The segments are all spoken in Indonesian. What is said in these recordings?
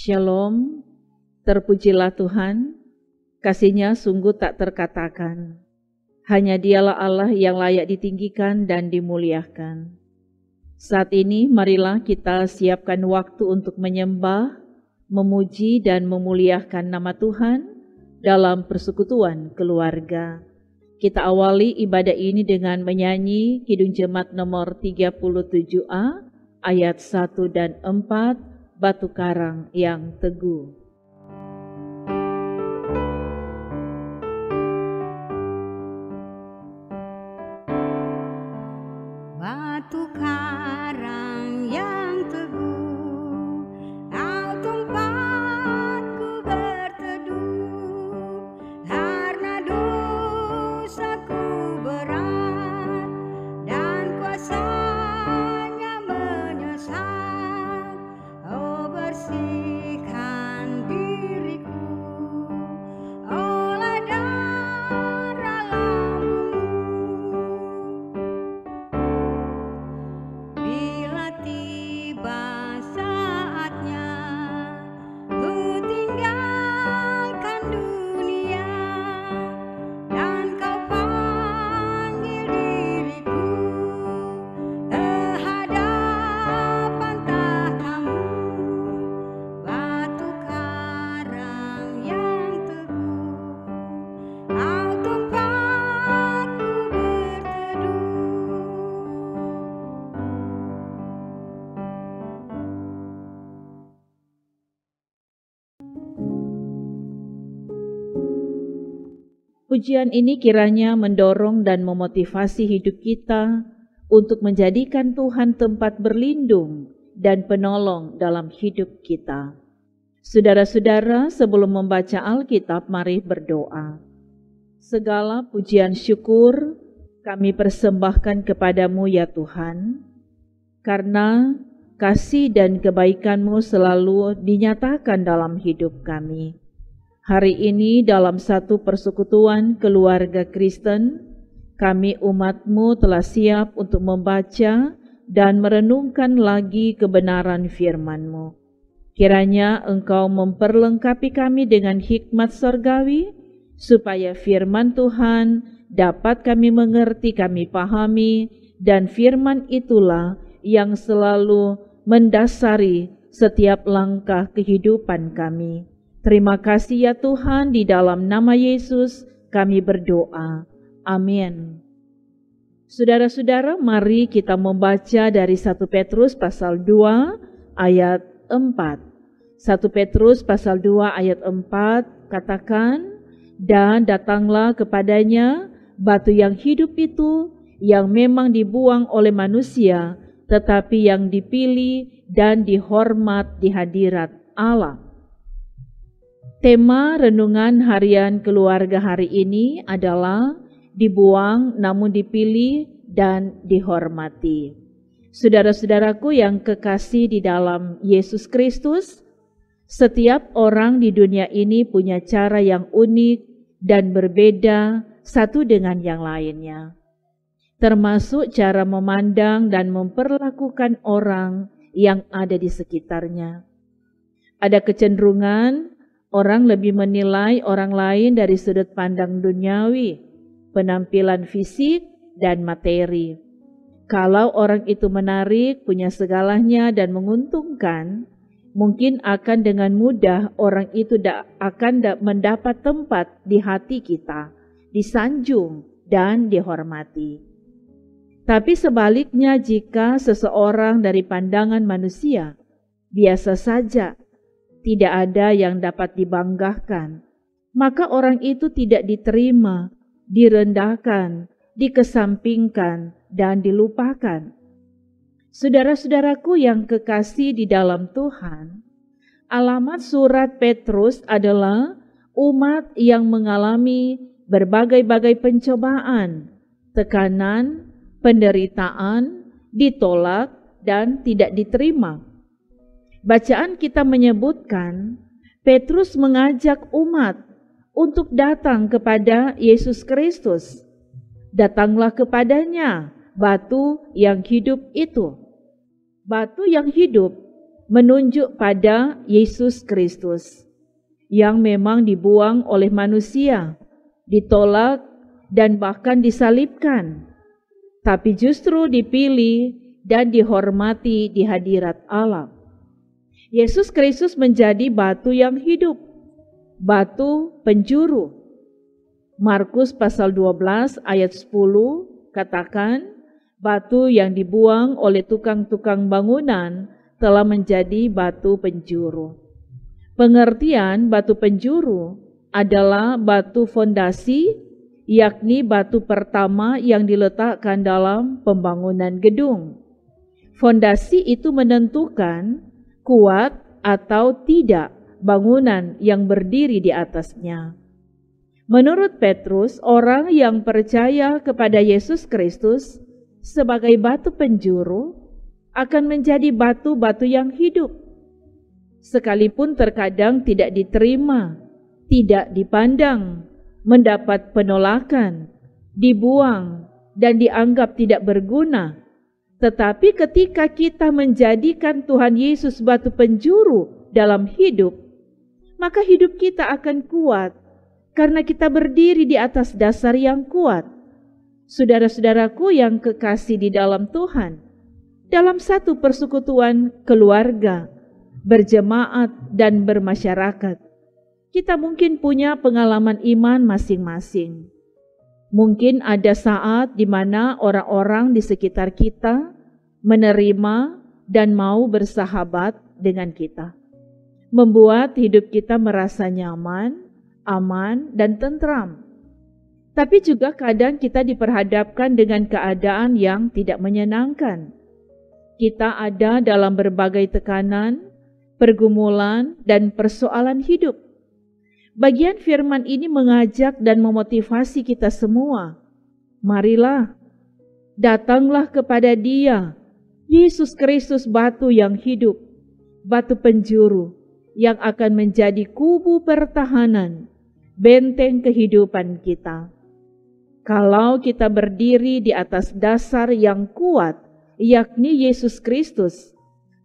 Shalom, terpujilah Tuhan, kasih-Nya sungguh tak terkatakan. Hanya Dialah Allah yang layak ditinggikan dan dimuliakan. Saat ini marilah kita siapkan waktu untuk menyembah, memuji dan memuliakan nama Tuhan dalam persekutuan keluarga. Kita awali ibadah ini dengan menyanyi Kidung Jemaat nomor 37A, ayat 1 dan 4, Batu Karang yang Teguh. Batu karang yang teguh, kau tempatku berteduh, karena dosaku berat dan kuasanya menyesal. Oh, bersihkan diriku oleh darah lambungmu. Bila tiba saatnya ku tinggalkan dunia dan kau panggil diriku ke hadapan tahtamu, batu karang yang teguh, kau tempatku berteduh. Pujian ini kiranya mendorong dan memotivasi hidup kita untuk menjadikan Tuhan tempat berlindung dan penolong dalam hidup kita. Saudara-saudara, sebelum membaca Alkitab, mari berdoa. Segala pujian syukur kami persembahkan kepadamu ya Tuhan, karena kasih dan kebaikan-Mu selalu dinyatakan dalam hidup kami. Hari ini dalam satu persekutuan keluarga Kristen, kami umat-Mu telah siap untuk membaca dan merenungkan lagi kebenaran firman-Mu. Kiranya Engkau memperlengkapi kami dengan hikmat surgawi, supaya firman Tuhan dapat kami mengerti, kami pahami, dan firman itulah yang selalu mendasari setiap langkah kehidupan kami. Terima kasih ya Tuhan, di dalam nama Yesus kami berdoa. Amin. Saudara-saudara, mari kita membaca dari 1 Petrus pasal 2 ayat 4. 1 Petrus pasal 2 ayat 4 katakan, dan datanglah kepadanya batu yang hidup itu, yang memang dibuang oleh manusia, tetapi yang dipilih dan dihormat di hadirat Allah. Tema renungan harian keluarga hari ini adalah dibuang namun dipilih dan dihormati. Saudara-saudaraku yang kekasih di dalam Yesus Kristus, setiap orang di dunia ini punya cara yang unik dan berbeda satu dengan yang lainnya, termasuk cara memandang dan memperlakukan orang yang ada di sekitarnya. Ada kecenderungan orang lebih menilai orang lain dari sudut pandang duniawi, penampilan fisik, dan materi. Kalau orang itu menarik, punya segalanya, dan menguntungkan, mungkin akan dengan mudah orang itu akan mendapat tempat di hati kita, disanjung dan dihormati. Tapi sebaliknya, jika seseorang dari pandangan manusia biasa saja, tidak ada yang dapat dibanggakan, maka orang itu tidak diterima, direndahkan, dikesampingkan, dan dilupakan. Saudara-saudaraku yang kekasih di dalam Tuhan, alamat surat Petrus adalah umat yang mengalami berbagai-bagai pencobaan, tekanan, penderitaan, ditolak, dan tidak diterima. Bacaan kita menyebutkan Petrus mengajak umat untuk datang kepada Yesus Kristus. Datanglah kepadanya, batu yang hidup itu. Batu yang hidup menunjuk pada Yesus Kristus yang memang dibuang oleh manusia, ditolak dan bahkan disalibkan, tapi justru dipilih dan dihormati di hadirat Allah. Yesus Kristus menjadi batu yang hidup, batu penjuru. Markus pasal 12 ayat 10 katakan, batu yang dibuang oleh tukang-tukang bangunan telah menjadi batu penjuru. Pengertian batu penjuru adalah batu fondasi, yakni batu pertama yang diletakkan dalam pembangunan gedung. Fondasi itu menentukan kuat atau tidak bangunan yang berdiri di atasnya. Menurut Petrus, orang yang percaya kepada Yesus Kristus sebagai batu penjuru akan menjadi batu-batu yang hidup. Sekalipun terkadang tidak diterima, tidak dipandang, mendapat penolakan, dibuang, dan dianggap tidak berguna. Tetapi ketika kita menjadikan Tuhan Yesus batu penjuru dalam hidup, maka hidup kita akan kuat karena kita berdiri di atas dasar yang kuat. Saudara-saudaraku yang kekasih di dalam Tuhan, dalam satu persekutuan keluarga, berjemaat dan bermasyarakat, kita mungkin punya pengalaman iman masing-masing. Mungkin ada saat di mana orang-orang di sekitar kita menerima dan mau bersahabat dengan kita, membuat hidup kita merasa nyaman, aman, dan tentram. Tapi juga kadang kita diperhadapkan dengan keadaan yang tidak menyenangkan. Kita ada dalam berbagai tekanan, pergumulan, dan persoalan hidup. Bagian firman ini mengajak dan memotivasi kita semua. Marilah, datanglah kepada Dia, Yesus Kristus batu yang hidup, batu penjuru yang akan menjadi kubu pertahanan, benteng kehidupan kita. Kalau kita berdiri di atas dasar yang kuat, yakni Yesus Kristus,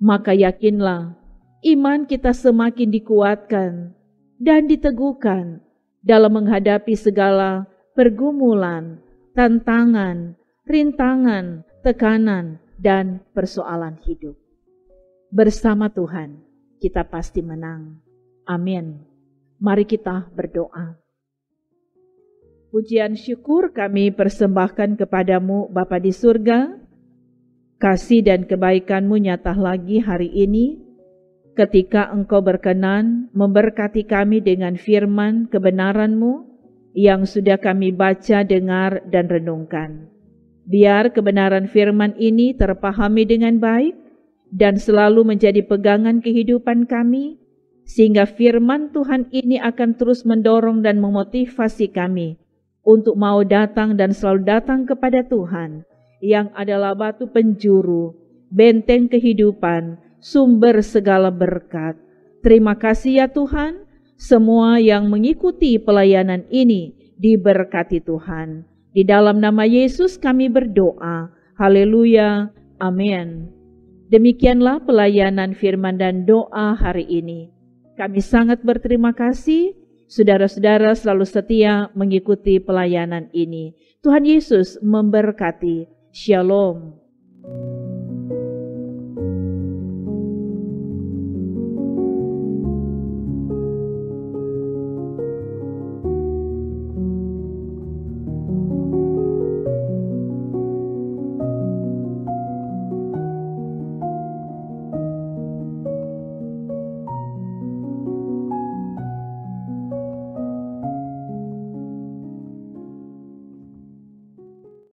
maka yakinlah iman kita semakin dikuatkan dan diteguhkan dalam menghadapi segala pergumulan, tantangan, rintangan, tekanan, dan persoalan hidup. Bersama Tuhan, kita pasti menang. Amin. Mari kita berdoa. Pujian syukur kami persembahkan kepadamu Bapa di surga. Kasih dan kebaikan-Mu nyata lagi hari ini, ketika Engkau berkenan memberkati kami dengan firman kebenaran-Mu yang sudah kami baca, dengar, dan renungkan. Biar kebenaran firman ini terpahami dengan baik dan selalu menjadi pegangan kehidupan kami, sehingga firman Tuhan ini akan terus mendorong dan memotivasi kami untuk mau datang dan selalu datang kepada Tuhan yang adalah batu penjuru, benteng kehidupan, sumber segala berkat. Terima kasih ya Tuhan, semua yang mengikuti pelayanan ini diberkati Tuhan. Di dalam nama Yesus kami berdoa. Haleluya. Amin. Demikianlah pelayanan firman dan doa hari ini. Kami sangat berterima kasih, saudara-saudara selalu setia mengikuti pelayanan ini. Tuhan Yesus memberkati. Shalom.